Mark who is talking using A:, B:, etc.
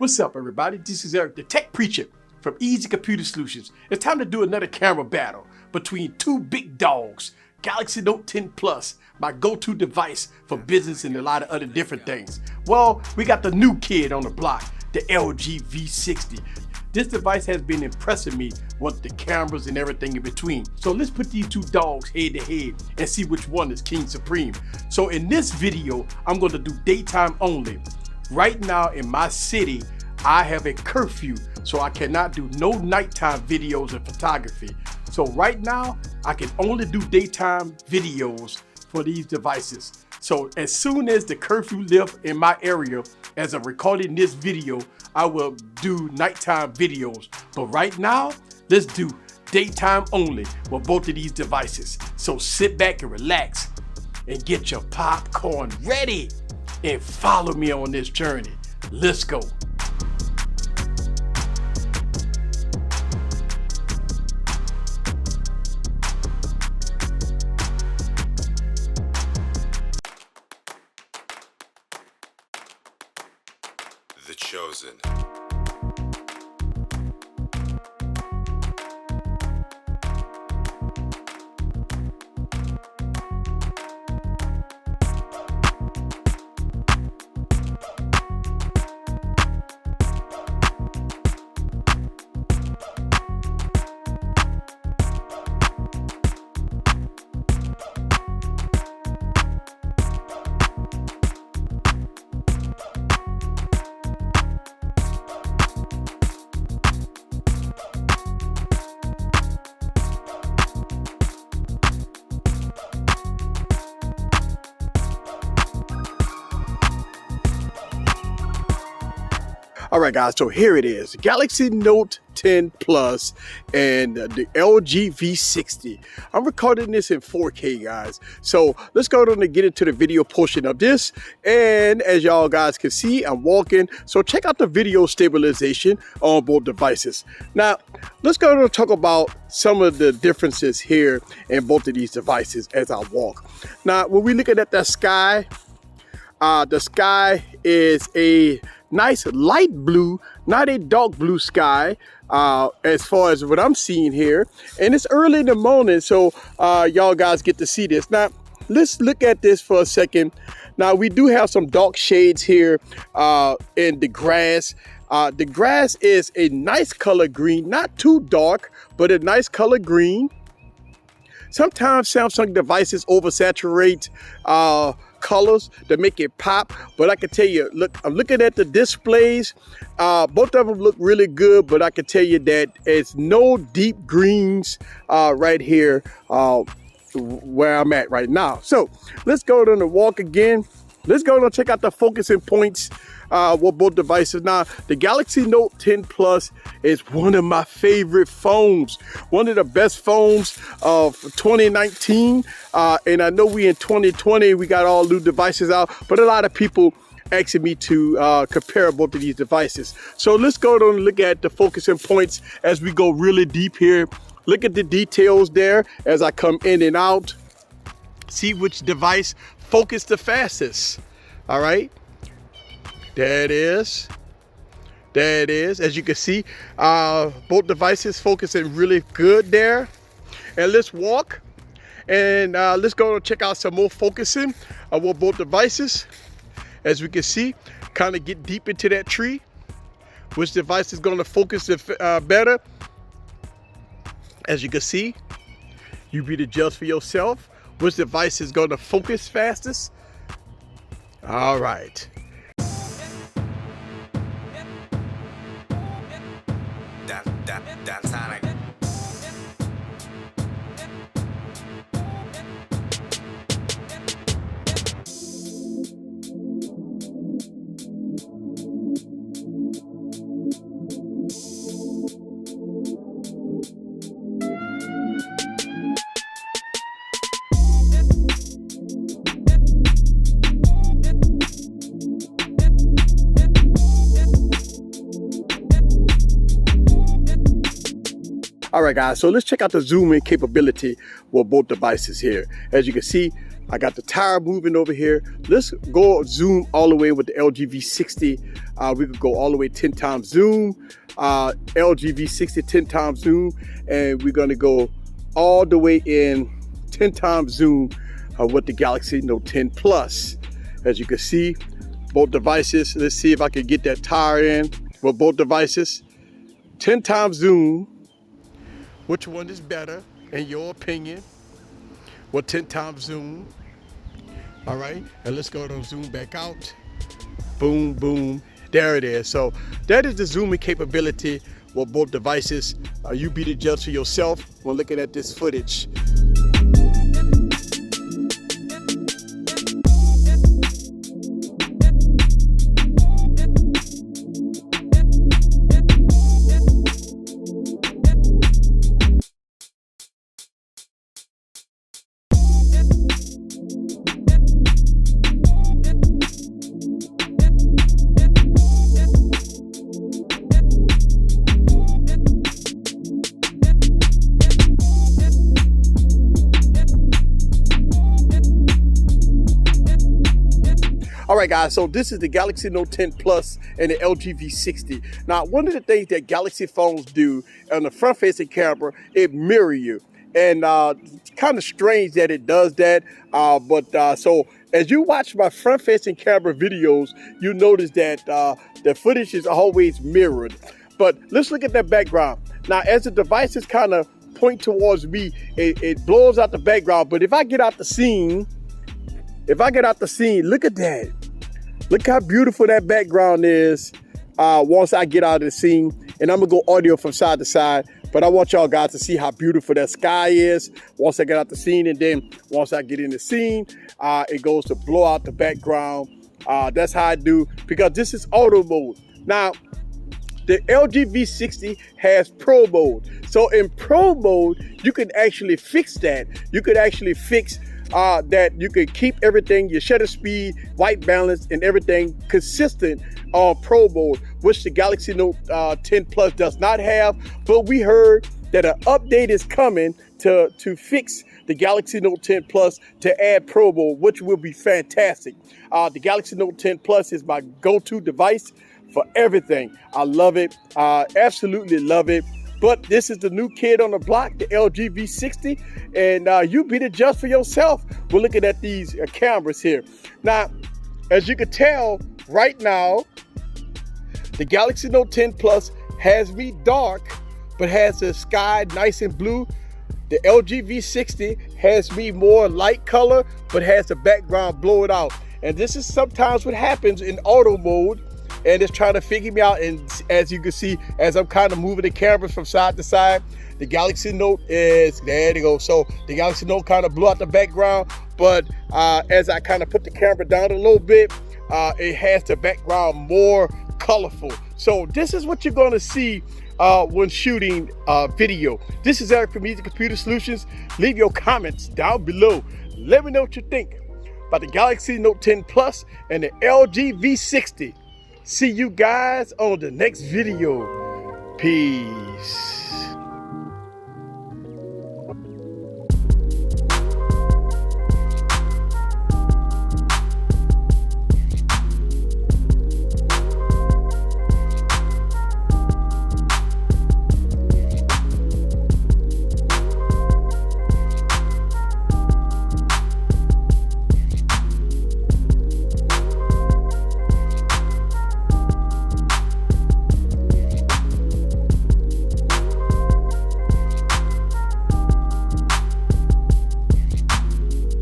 A: What's up, everybody? This is Eric, the tech preacher from AskEazyComputerSolutions. It's time to do another camera battle between two big dogs, Galaxy Note 10 Plus, my go-to device for business and a lot of other different things. Well, we got the new kid on the block, the LG V60. This device has been impressing me with the cameras and everything in between. So let's put these two dogs head to head and see which one is King Supreme. So in this video, I'm going to do daytime only. Right now in my city, I have a curfew, so I cannot do no nighttime videos and photography. So right now, I can only do daytime videos for these devices. So as soon as the curfew lifts in my area, as I'm recording this video, I will do nighttime videos. But right now, let's do daytime only with both of these devices. So sit back and relax and get your popcorn ready and follow me on this journey. Let's go.
B: The Chosen.
A: All right, guys, so here it is, Galaxy Note 10 Plus and the LG V60. I'm recording this in 4K, guys. So let's go on and get into the video portion of this. And as y'all guys can see, I'm walking. So check out the video stabilization on both devices. Now, let's go on and talk about some of the differences here in both of these devices as I walk. Now, when we're looking at the sky is a nice light blue, not a dark blue sky, as far as what I'm seeing here. And it's early in the morning, so y'all guys get to see this. Now, let's look at this for a second. Now, we do have some dark shades here in the grass. The grass is a nice color green, not too dark, but a nice color green. Sometimes Samsung devices oversaturate colors to make it pop, but I can tell you, look, I'm looking at the displays. Both of them look really good, but I can tell you that it's no deep greens right here where I'm at right now. So let's go on the walk again. Let's go and check out the focusing points with both devices. Now, the Galaxy Note 10 Plus is one of my favorite phones, one of the best phones of 2019. And I know we in 2020, we got all new devices out, but a lot of people asking me to compare both of these devices. So let's go on and look at the focusing points as we go really deep here. Look at the details there as I come in and out. See which device focus the fastest. All right, there it is. There it is. As you can see, both devices focusing really good there. And let's walk and let's go and check out some more focusing with both devices. As we can see, kind of get deep into that tree. Which device is going to focus better? As you can see, you be the judge for yourself. Which device is going to focus fastest? All right.
B: That's Sonic.
A: All right, guys, so let's check out the zoom in capability with both devices here. As you can see, I got the tire moving over here. Let's go zoom all the way with the LG V60. We could go all the way 10 times zoom. LG V60 10 times zoom. And we're gonna go all the way in 10 times zoom with the Galaxy Note 10 Plus. As you can see, both devices. Let's see if I can get that tire in with both devices. 10 times zoom. Which one is better in your opinion? Well, 10 times zoom. All right, and let's go to zoom back out. Boom, boom, there it is. So that is the zooming capability with both devices. You be the judge for yourself when looking at this footage. All right, guys, so this is the Galaxy Note 10 Plus and the LG V60. Now, one of the things that Galaxy phones do on the front-facing camera, it mirror you. And it's kind of strange that it does that. So as you watch my front-facing camera videos, you notice that the footage is always mirrored. But let's look at that background. Now, as the devices kind of point towards me, it blows out the background. But if I get out the scene, look at that. Look how beautiful that background is once I get out of the scene. And I'm gonna go audio from side to side, but I want y'all guys to see how beautiful that sky is once I get out the scene. And then once I get in the scene, it goes to blow out the background. That's how I do, because this is auto mode. Now, the LG V60 has Pro mode. So in Pro mode, you can actually fix that. You could actually fix that you can keep everything, your shutter speed, white balance, and everything consistent on Pro mode, which the Galaxy Note 10 Plus does not have. But we heard that an update is coming to fix the Galaxy Note 10 Plus to add Pro mode, which will be fantastic. The Galaxy Note 10 Plus is my go-to device for everything. I love it, absolutely love it. But this is the new kid on the block, the LG V60, and you be the judge for yourself. We're looking at these cameras here. Now, as you can tell right now, the Galaxy Note 10 Plus has me dark, but has the sky nice and blue. The LG V60 has me more light color, but has the background blown out. And this is sometimes what happens in auto mode, and it's trying to figure me out. And as you can see, as I'm kind of moving the cameras from side to side, the Galaxy Note is, there you go. So the Galaxy Note kind of blew out the background, but as I kind of put the camera down a little bit, it has the background more colorful. So this is what you're gonna see when shooting video. This is Eric from Easy Computer Solutions. Leave your comments down below. Let me know what you think about the Galaxy Note 10 Plus and the LG V60. See you guys on the next video. Peace.